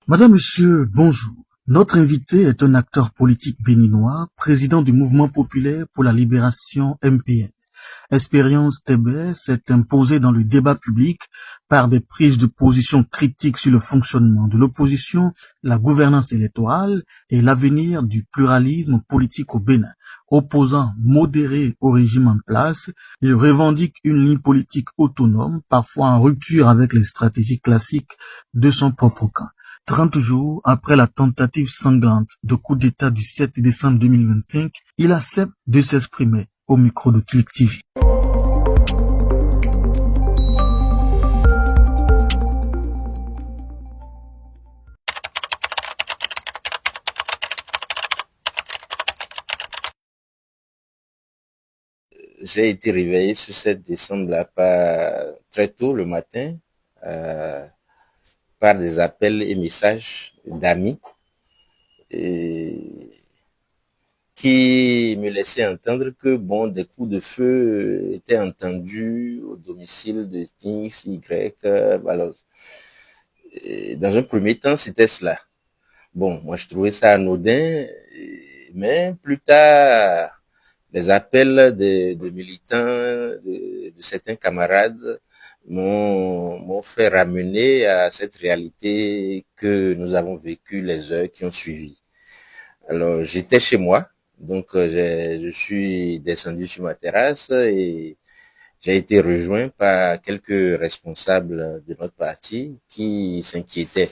Madame, Monsieur, bonjour. Notre invité est un acteur politique béninois, président du Mouvement populaire pour la libération MPN. Expérience TB s'est imposée dans le débat public par des prises de position critiques sur le fonctionnement de l'opposition, la gouvernance électorale et l'avenir du pluralisme politique au Bénin. Opposant modéré au régime en place, il revendique une ligne politique autonome, parfois en rupture avec les stratégies classiques de son propre camp. 30 jours après la tentative sanglante de coup d'État du 7 décembre 2025, il accepte de s'exprimer au micro de Click TV. J'ai été réveillé ce 7 décembre-là très tôt le matin euh, par des appels et messages d'amis et qui me laissaient entendre que bon, des coups de feu étaient entendus au domicile de X, Y. Alors, dans un premier temps, c'était cela. Bon, moi je trouvais ça anodin, mais plus tard, les appels de militants, de certains camarades m'ont fait ramener à cette réalité que nous avons vécue les heures qui ont suivi. Alors, j'étais chez moi, donc je suis descendu sur ma terrasse et j'ai été rejoint par quelques responsables de notre parti qui s'inquiétaient.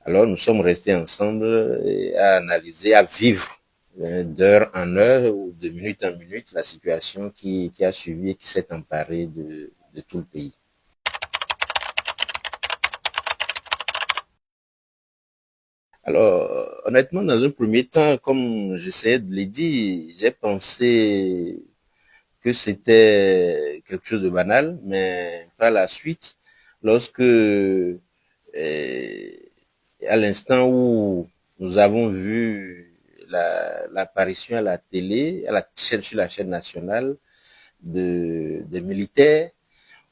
Alors, nous sommes restés ensemble et à analyser, à vivre d'heure en heure ou de minute en minute la situation qui a suivi et qui s'est emparée de tout le pays. Alors, honnêtement, dans un premier temps, comme j'essayais de le dire, j'ai pensé que c'était quelque chose de banal, mais par la suite, lorsque, à l'instant où nous avons vu l'apparition à la télé, sur la chaîne nationale des militaires,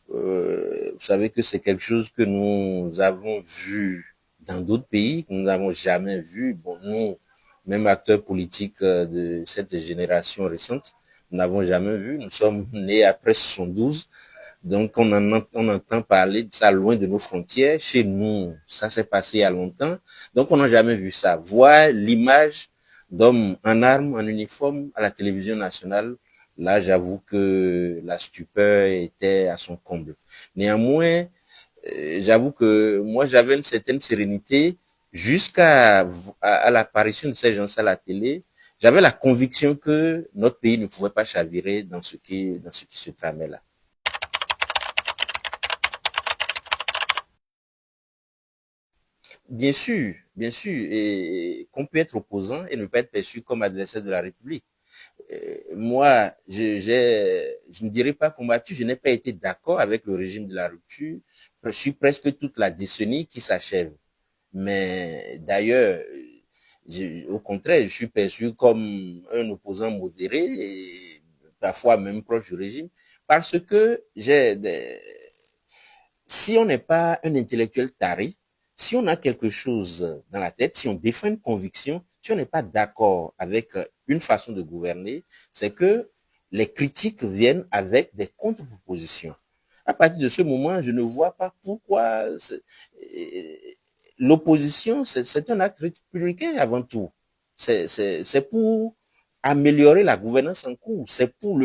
vous savez que c'est quelque chose que nous avons vu dans d'autres pays, que nous n'avons jamais vu. Bon, nous, même acteurs politiques de cette génération récente, nous n'avons jamais vu. Nous sommes nés après 72. Donc, on entend parler de ça loin de nos frontières. Chez nous, ça s'est passé il y a longtemps. Donc, on n'a jamais vu ça. Voir l'image d'hommes en armes, en uniforme, à la télévision nationale, là, j'avoue que la stupeur était à son comble. Néanmoins, j'avoue que moi, j'avais une certaine sérénité jusqu'à l'apparition de ces gens à la télé. J'avais la conviction que notre pays ne pouvait pas chavirer dans ce qui se tramait là. Bien sûr, et qu'on peut être opposant et ne pas être perçu comme adversaire de la République. Moi, je ne dirais pas combattu, je n'ai pas été d'accord avec le régime de la rupture. Je suis presque toute la décennie qui s'achève. Mais d'ailleurs, au contraire, je suis perçu comme un opposant modéré et parfois même proche du régime parce que si on n'est pas un intellectuel taré, si on a quelque chose dans la tête, si on défend une conviction, si on n'est pas d'accord avec une façon de gouverner, c'est que les critiques viennent avec des contre-propositions. À partir de ce moment, je ne vois pas pourquoi l'opposition, c'est un acte républicain avant tout. C'est pour améliorer la gouvernance en cours. C'est pour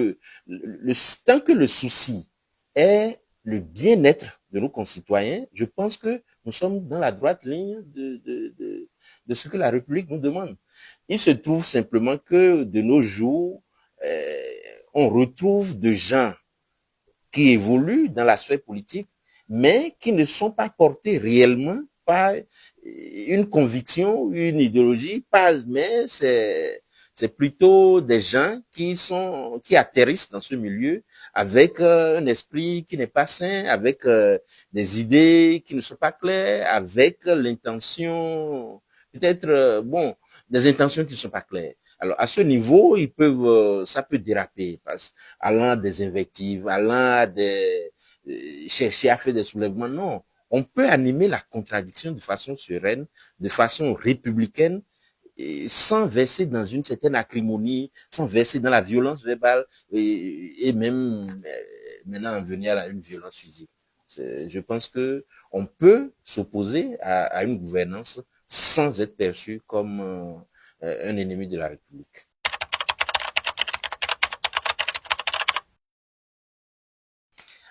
tant que le souci est le bien-être de nos concitoyens, je pense que nous sommes dans la droite ligne de ce que la République nous demande. Il se trouve simplement que de nos jours, on retrouve des gens qui évoluent dans la sphère politique, mais qui ne sont pas portés réellement par une conviction, une idéologie, mais c'est plutôt des gens qui atterrissent dans ce milieu avec un esprit qui n'est pas sain, avec des idées qui ne sont pas claires, avec l'intention, peut-être, des intentions qui ne sont pas claires. Alors, à ce niveau, ça peut déraper, allant à des invectives, allant à chercher à faire des soulèvements. Non. on peut animer la contradiction de façon sereine, de façon républicaine, et sans verser dans une certaine acrimonie, sans verser dans la violence verbale et même maintenant en venir à une violence physique. Je pense que on peut s'opposer à une gouvernance sans être perçu comme un ennemi de la République.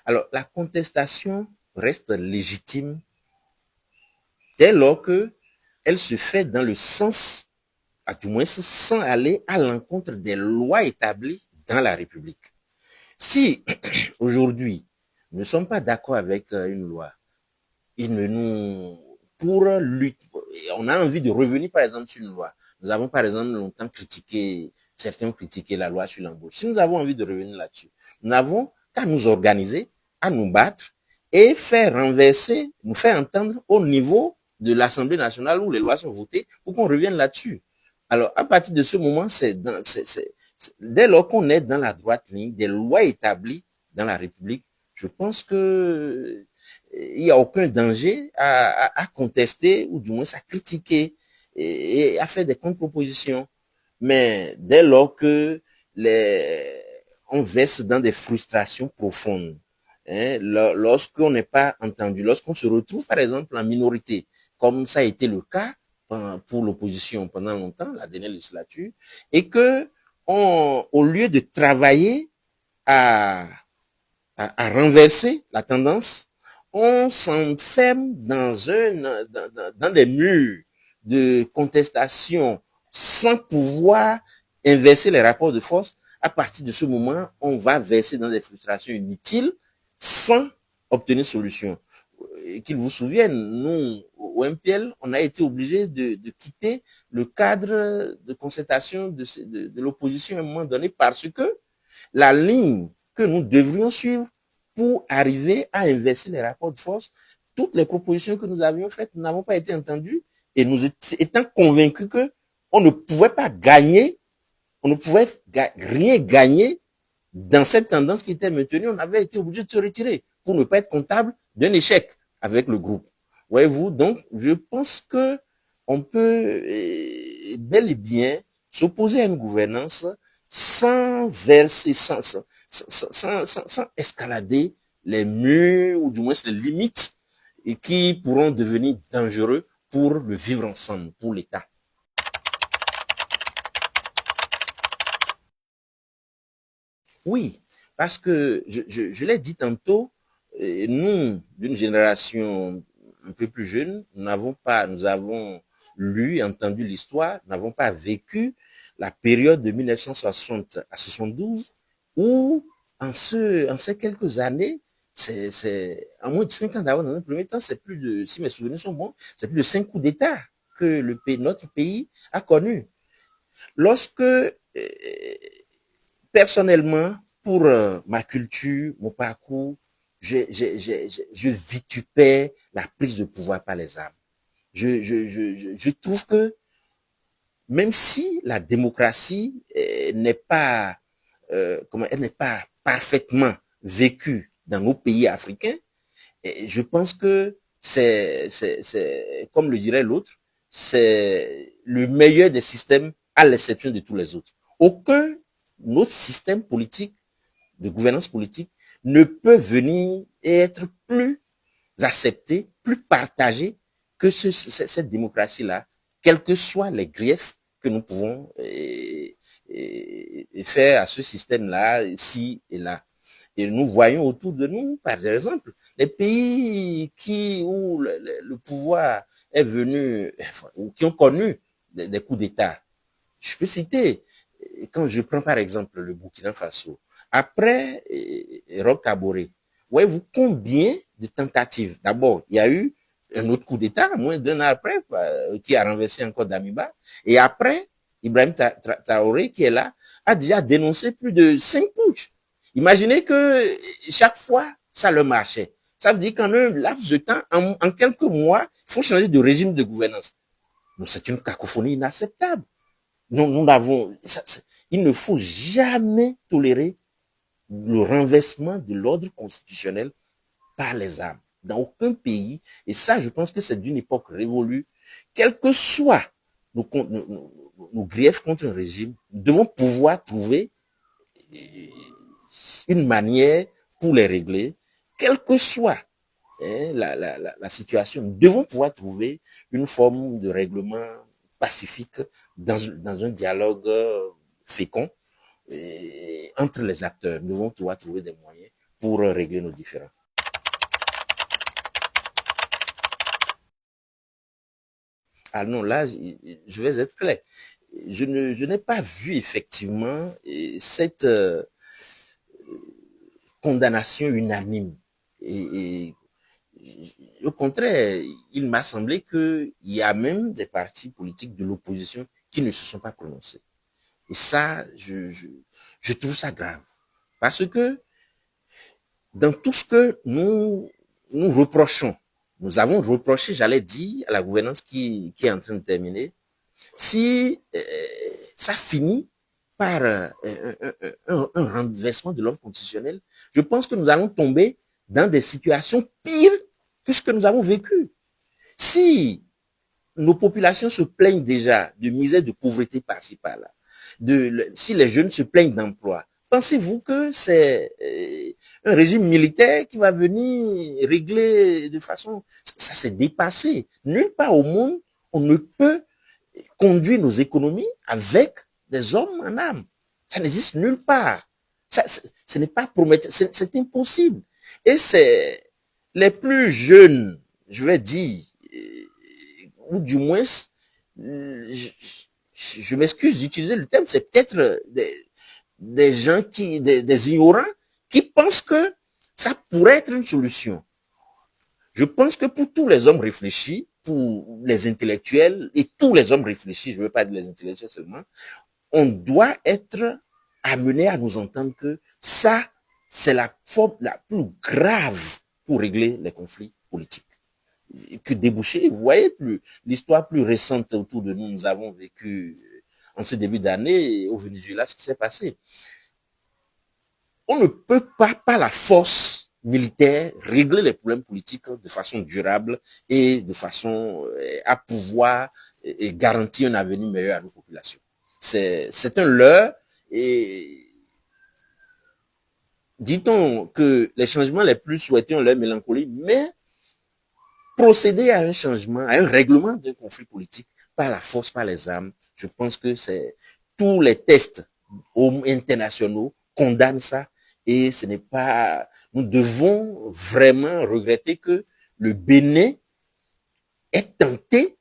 Alors, la contestation reste légitime dès lors que elle se fait dans le sens, à tout moins sans aller à l'encontre des lois établies dans la République. Si aujourd'hui nous ne sommes pas d'accord avec une loi, il ne nous pour lutter, on a envie de revenir par exemple sur une loi. Nous avons par exemple longtemps critiqué, certains ont critiqué la loi sur l'embauche. Si nous avons envie de revenir là-dessus, nous n'avons qu'à nous organiser, à nous battre et faire renverser, nous faire entendre au niveau de l'Assemblée nationale où les lois sont votées pour qu'on revienne là-dessus. Alors, à partir de ce moment, dès lors qu'on est dans la droite ligne des lois établies dans la République, je pense que il n'y a aucun danger à contester ou du moins à critiquer et à faire des contre-propositions. Mais dès lors que on verse dans des frustrations profondes, hein, lorsqu'on n'est pas entendu, lorsqu'on se retrouve par exemple en minorité, comme ça a été le cas pour l'opposition pendant longtemps, la dernière législature, et que au lieu de travailler à renverser la tendance, on s'enferme dans des murs de contestation sans pouvoir inverser les rapports de force. À partir de ce moment, on va verser dans des frustrations inutiles sans obtenir solution. Qu'ils vous souviennent, nous, au MPL, on a été obligé de quitter le cadre de concertation de l'opposition à un moment donné parce que la ligne que nous devrions suivre pour arriver à inverser les rapports de force, toutes les propositions que nous avions faites n'avons pas été entendues et nous étant convaincus que on ne pouvait pas gagner, on ne pouvait rien gagner dans cette tendance qui était maintenue, on avait été obligé de se retirer pour ne pas être comptable d'un échec avec le groupe. Voyez-vous, donc je pense que on peut bel et bien s'opposer à une gouvernance sans verser, sans escalader les murs ou du moins les limites et qui pourront devenir dangereux pour le vivre ensemble, pour l'État. Oui, parce que je l'ai dit tantôt, nous, d'une génération un peu plus jeune, nous avons lu, entendu l'histoire, n'avons pas vécu la période de 1960 à 72 où en ces quelques années, en moins de 5 ans d'avant, dans un premier temps, c'est plus de, si mes souvenirs sont bons, c'est plus de 5 coups d'État que notre pays a connu. Lorsque, personnellement, pour ma culture, mon parcours, je vitupère la prise de pouvoir par les armes. Je trouve que même si la démocratie n'est pas elle n'est pas parfaitement vécue dans nos pays africains, je pense que c'est comme le dirait l'autre, c'est le meilleur des systèmes à l'exception de tous les autres. Aucun autre système politique, de gouvernance politique, ne peut venir et être plus accepté, plus partagé que cette démocratie-là, quels que soient les griefs que nous pouvons faire à ce système-là, ici et là. Et nous voyons autour de nous, par exemple, les pays où le pouvoir est venu, ou qui ont connu des coups d'État. Je peux citer, quand je prends par exemple le Burkina Faso, après Roch Kaboré, voyez-vous combien de tentatives? D'abord, il y a eu un autre coup d'État, moins d'un an après, qui a renversé encore Damiba. Et après, Ibrahim Traoré, qui est là, a déjà dénoncé plus de 5 putschs. Imaginez que chaque fois, ça le marchait. Ça veut dire qu'en un laps de temps, en quelques mois, il faut changer de régime de gouvernance. Donc, c'est une cacophonie inacceptable. Il ne faut jamais tolérer le renversement de l'ordre constitutionnel par les armes. dans aucun pays. Et ça, je pense que c'est d'une époque révolue. Quel que soit nos griefs contre un régime, nous devons pouvoir trouver une manière pour les régler, quelle que soit la situation. Nous devons pouvoir trouver une forme de règlement pacifique dans un dialogue fécond entre les acteurs. Nous devons pouvoir trouver des moyens pour régler nos différends. Ah non, là, je vais être clair. Je n'ai pas vu effectivement cette condamnation unanime. Et au contraire, il m'a semblé qu'il y a même des partis politiques de l'opposition qui ne se sont pas prononcés. Et ça, je trouve ça grave. Parce que dans tout ce que nous reprochons, nous avons reproché, j'allais dire, à la gouvernance qui est en train de terminer, si ça finit par un renversement de l'ordre constitutionnel, je pense que nous allons tomber dans des situations pires que ce que nous avons vécu. Si nos populations se plaignent déjà de misère, de pauvreté par-ci, par-là, si les jeunes se plaignent d'emploi, pensez-vous que c'est un régime militaire qui va venir régler de façon... Ça s'est dépassé. Nulle part au monde, on ne peut conduire nos économies avec des hommes en âme. Ça n'existe nulle part. Ce n'est pas prometteur, c'est impossible. Et c'est les plus jeunes, je vais dire, ou du moins, je m'excuse d'utiliser le terme, c'est peut-être des gens des ignorants qui pensent que ça pourrait être une solution. Je pense que pour tous les hommes réfléchis, pour les intellectuels et tous les hommes réfléchis, je ne veux pas dire les intellectuels seulement, on doit être amené à nous entendre que ça, c'est la forme la plus grave pour régler les conflits politiques. Que déboucher, vous voyez, l'histoire plus récente autour de nous, nous avons vécu en ce début d'année au Venezuela ce qui s'est passé. On ne peut pas, par la force militaire, régler les problèmes politiques de façon durable et de façon à pouvoir garantir un avenir meilleur à nos populations. C'est un leurre et dit-on que les changements les plus souhaités ont leur mélancolie, mais procéder à un changement, à un règlement d'un conflit politique par la force, par les armes, je pense que c'est tous les tests internationaux condamnent ça et ce n'est pas, nous devons vraiment regretter que le Bénin est tenté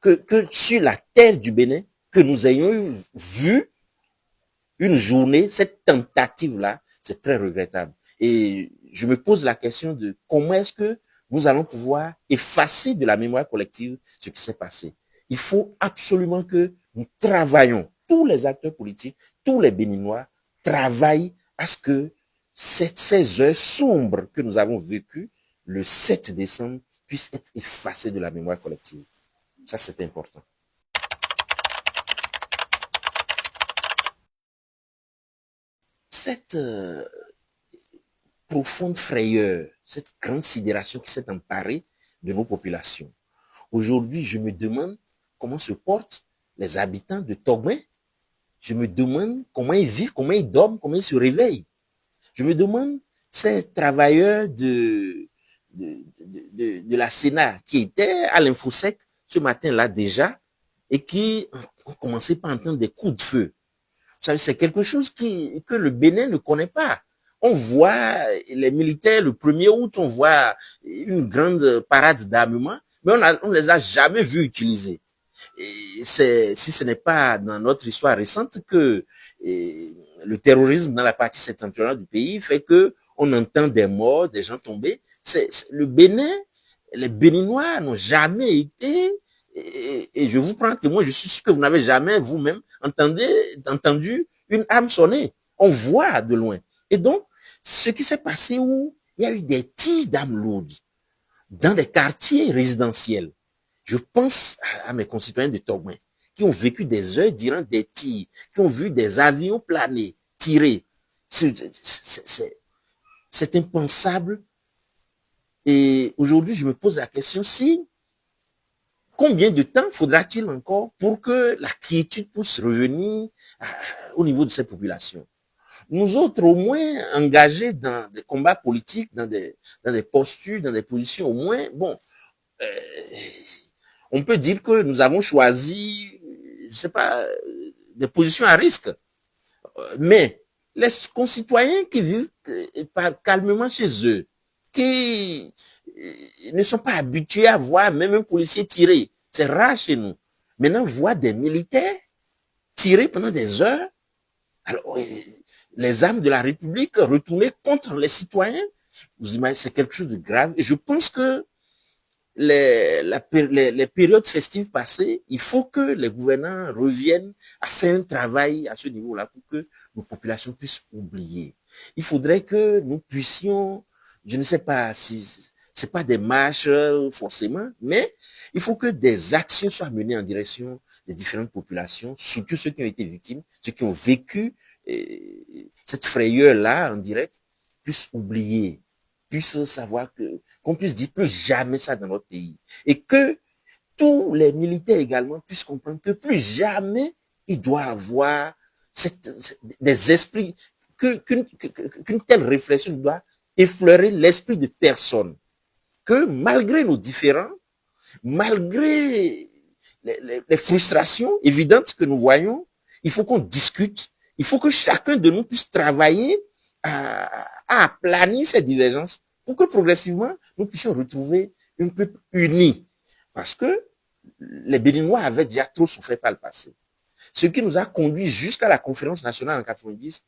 que sur la terre du Bénin, que nous ayons vu une journée, cette tentative-là, c'est très regrettable. Et je me pose la question de comment est-ce que nous allons pouvoir effacer de la mémoire collective ce qui s'est passé. Il faut absolument que nous travaillions, tous les acteurs politiques, tous les Béninois travaillent à ce que ces heures sombres que nous avons vécues le 7 décembre puissent être effacées de la mémoire collective. Ça, c'est important. Cette profonde frayeur, cette grande sidération qui s'est emparée de nos populations. Aujourd'hui, je me demande comment se portent les habitants de Togouin. Je me demande comment ils vivent, comment ils dorment, comment ils se réveillent. Je me demande ces travailleurs de la Sénat qui étaient à l'Infosec ce matin-là déjà et qui ont commencé par entendre des coups de feu. Vous savez, c'est quelque chose que le Bénin ne connaît pas. On voit les militaires le 1er août, on voit une grande parade d'armement, mais on les a jamais vus utiliser. Et si ce n'est pas dans notre histoire récente que le terrorisme dans la partie septentrionale du pays fait que on entend des morts, des gens tombés. Le Bénin, les Béninois n'ont jamais été, et je vous prends témoin, je suis sûr que vous n'avez jamais vous-même entendu une arme sonner. On voit de loin. Et donc, ce qui s'est passé où il y a eu des tirs d'armes lourdes dans des quartiers résidentiels. Je pense à mes concitoyens de Togouin qui ont vécu des heures durant des tirs, qui ont vu des avions planer, tirer. C'est impensable Et aujourd'hui, je me pose la question si combien de temps faudra-t-il encore pour que la quiétude puisse revenir au niveau de ces populations? Nous autres, au moins, engagés dans des combats politiques, dans des postures, dans des positions, au moins, bon, euh, on peut dire que nous avons choisi, je sais pas, des positions à risque. Mais les concitoyens qui vivent calmement chez eux, qui ne sont pas habitués à voir même un policier tirer, c'est rare chez nous. Maintenant, voir des militaires tirer pendant des heures, alors les armes de la République retournées contre les citoyens, vous imaginez, c'est quelque chose de grave. Et je pense que les périodes festives passées, il faut que les gouvernants reviennent à faire un travail à ce niveau-là pour que nos populations puissent oublier. Il faudrait que nous puissions, je ne sais pas si c'est pas des marches forcément, mais il faut que des actions soient menées en direction des différentes populations, surtout ceux qui ont été victimes, ceux qui ont vécu cette frayeur-là en direct, puissent oublier, puissent savoir que qu'on puisse dire plus jamais ça dans notre pays. Et que tous les militaires également puissent comprendre que plus jamais il doit avoir des esprits, qu'une telle réflexion doit effleurer l'esprit de personne. Que malgré nos différends, malgré les frustrations évidentes que nous voyons, il faut qu'on discute, il faut que chacun de nous puisse travailler à aplanir ces divergences pour que progressivement, nous puissions retrouver un peuple uni. Parce que les Béninois avaient déjà trop souffert par le passé. Ce qui nous a conduit jusqu'à la conférence nationale en 90,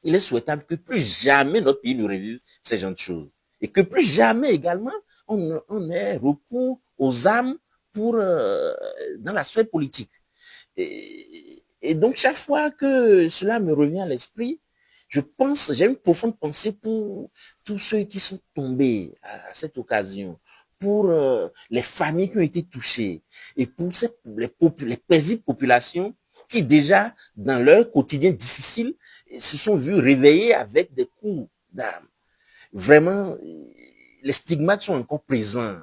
il est souhaitable que plus jamais notre pays ne revive ces genres de choses. Et que plus jamais également on ait recours aux armes pour, dans la sphère politique. Et donc, chaque fois que cela me revient à l'esprit, je pense, j'ai une profonde pensée pour tous ceux qui sont tombés à cette occasion, pour les familles qui ont été touchées et pour les paisibles populations qui déjà, dans leur quotidien difficile, se sont vues réveillées avec des coups d'armes. Vraiment, les stigmates sont encore présents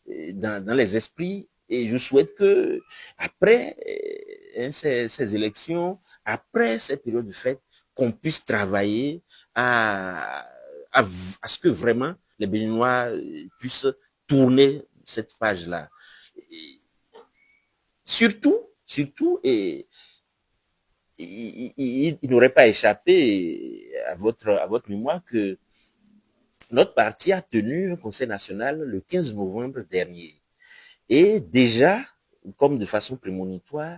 dans les esprits et je souhaite que après ces élections, après ces périodes de fête, qu'on puisse travailler à ce que vraiment les Béninois puissent tourner cette page-là. Surtout, et il n'aurait pas échappé à votre mémoire que notre parti a tenu un conseil national le 15 novembre dernier. Et déjà, comme de façon prémonitoire,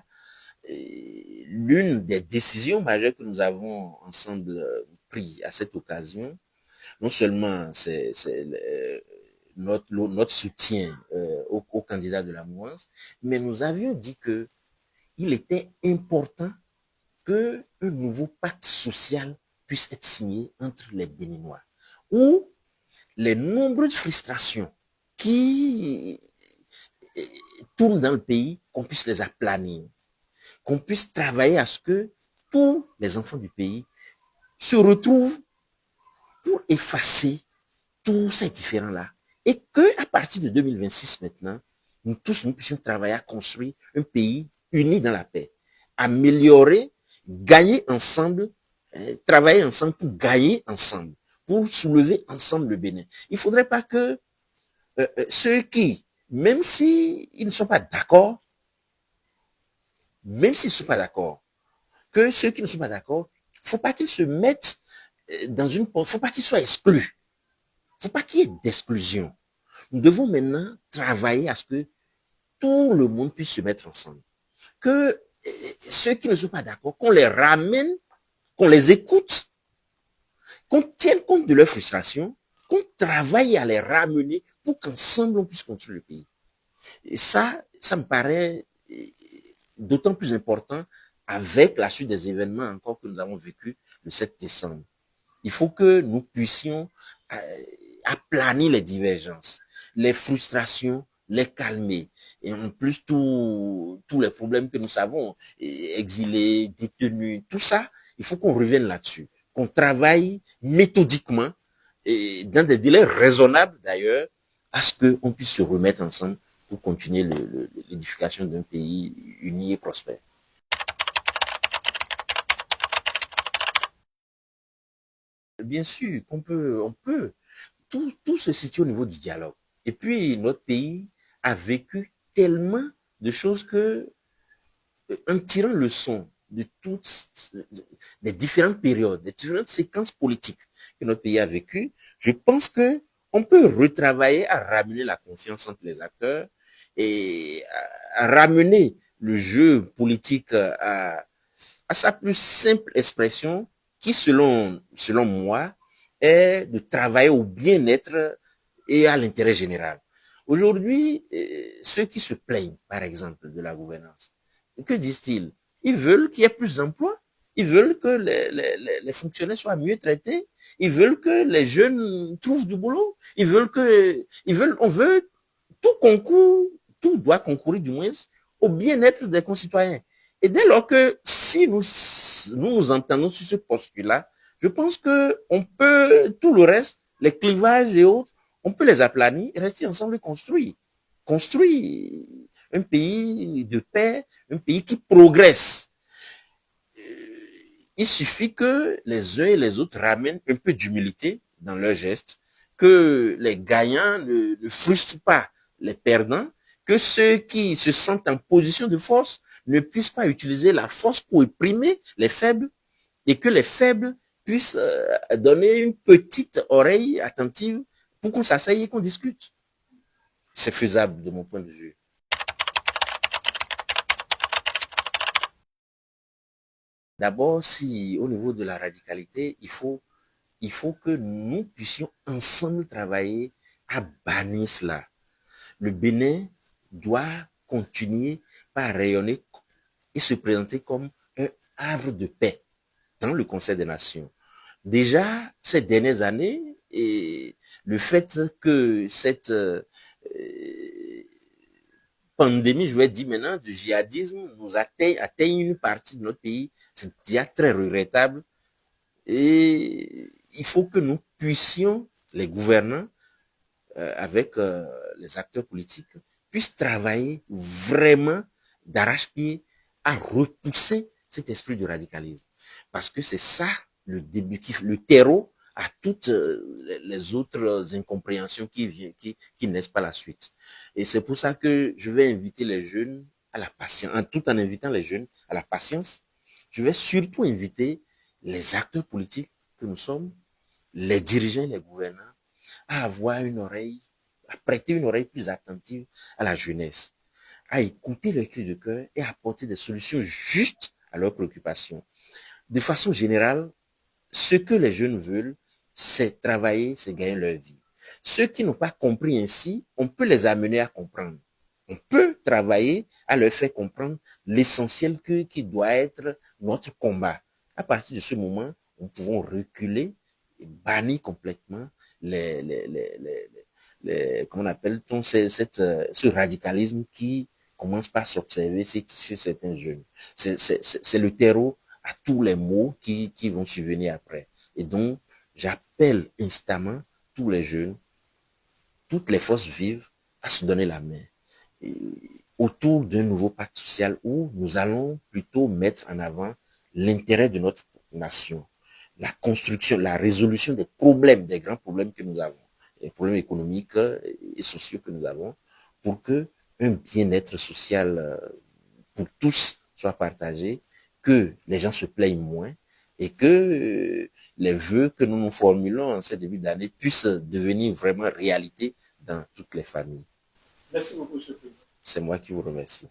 l'une des décisions majeures que nous avons ensemble pris à cette occasion, non seulement c'est notre soutien au candidat de la mouvance, mais nous avions dit que il était important qu'un nouveau pacte social puisse être signé entre les Béninois, où les nombreuses frustrations qui tournent dans le pays, qu'on puisse les aplanir, qu'on puisse travailler à ce que tous les enfants du pays se retrouvent pour effacer tous ces différends-là. Et qu'à partir de 2026 maintenant, nous tous, nous puissions travailler à construire un pays uni dans la paix, améliorer, gagner ensemble, travailler ensemble pour gagner ensemble, pour soulever ensemble le Bénin. Il ne faudrait pas que ceux qui, même s'ils ne sont pas d'accord, même s'ils ne sont pas d'accord, que ceux qui ne sont pas d'accord, il ne faut pas qu'ils se mettent dans une porte, il ne faut pas qu'ils soient exclus. Il ne faut pas qu'il y ait d'exclusion. Nous devons maintenant travailler à ce que tout le monde puisse se mettre ensemble. Que ceux qui ne sont pas d'accord, qu'on les ramène, qu'on les écoute, qu'on tienne compte de leurs frustrations, qu'on travaille à les ramener pour qu'ensemble on puisse construire le pays. Et ça me paraît d'autant plus important avec la suite des événements encore que nous avons vécu le 7 décembre. Il faut que nous puissions aplanir les divergences, les frustrations, les calmer. Et en plus, tous les problèmes que nous savons, exilés, détenus, tout ça, il faut qu'on revienne là-dessus, qu'on travaille méthodiquement et dans des délais raisonnables d'ailleurs, à ce qu'on puisse se remettre ensemble pour continuer l'édification d'un pays uni et prospère. Bien sûr qu'on peut, tout se situe au niveau du dialogue. Et puis, notre pays a vécu tellement de choses que, en tirant leçon de toutes les différentes périodes, des différentes séquences politiques que notre pays a vécues, je pense que on peut retravailler à ramener la confiance entre les acteurs et à ramener le jeu politique à sa plus simple expression qui, selon moi, est de travailler au bien-être et à l'intérêt général. Aujourd'hui, ceux qui se plaignent, par exemple, de la gouvernance, que disent-ils? Ils veulent qu'il y ait plus d'emplois, ils veulent que les fonctionnaires soient mieux traités, ils veulent que les jeunes trouvent du boulot, on veut tout doit concourir du moins au bien-être des concitoyens. Et dès lors que si nous entendons sur ce postulat, je pense que on peut, tout le reste, les clivages et autres, on peut les aplanir et rester ensemble et construire. Construire un pays de paix, un pays qui progresse. Il suffit que les uns et les autres ramènent un peu d'humilité dans leurs gestes, que les gagnants ne frustrent pas les perdants, que ceux qui se sentent en position de force ne puissent pas utiliser la force pour opprimer les faibles, et que les faibles puissent donner une petite oreille attentive pour qu'on s'asseye et qu'on discute. C'est faisable de mon point de vue. D'abord, si au niveau de la radicalité, il faut que nous puissions ensemble travailler à bannir cela. Le Bénin doit continuer par rayonner et se présenter comme un havre de paix dans le Conseil des Nations. Déjà, ces dernières années, et le fait que cette pandémie, je vais dire maintenant, du djihadisme nous atteigne une partie de notre pays, c'est déjà très regrettable. Et il faut que nous puissions, les gouvernants, avec les acteurs politiques, puissent travailler vraiment d'arrache-pied à repousser cet esprit de radicalisme. Parce que c'est ça le début, le terreau à toutes les autres incompréhensions qui naissent par la suite. Et c'est pour ça que je vais inviter les jeunes à la patience, tout en invitant les jeunes à la patience. Je vais surtout inviter les acteurs politiques que nous sommes, les dirigeants, les gouvernants, à avoir une oreille, à prêter une oreille plus attentive à la jeunesse, à écouter leurs cris de cœur et à apporter des solutions justes à leurs préoccupations. De façon générale, ce que les jeunes veulent, c'est travailler, c'est gagner leur vie. Ceux qui n'ont pas compris ainsi, on peut les amener à comprendre. On peut travailler à leur faire comprendre l'essentiel qui doit être notre combat. À partir de ce moment, nous pouvons reculer et bannir complètement comment appelle-t-on ce radicalisme qui commence par s'observer chez certains jeunes. C'est le terreau à tous les maux qui vont survenir après. Et donc, j'appelle instamment tous les jeunes, toutes les forces vives à se donner la main autour d'un nouveau pacte social où nous allons plutôt mettre en avant l'intérêt de notre nation, la construction, la résolution des problèmes, des grands problèmes que nous avons, les problèmes économiques et sociaux que nous avons, pour que un bien-être social pour tous soit partagé, que les gens se plaignent moins et que les vœux que nous nous formulons en ce début d'année puissent devenir vraiment réalité dans toutes les familles. Merci beaucoup, M. le Président. C'est moi qui vous remercie.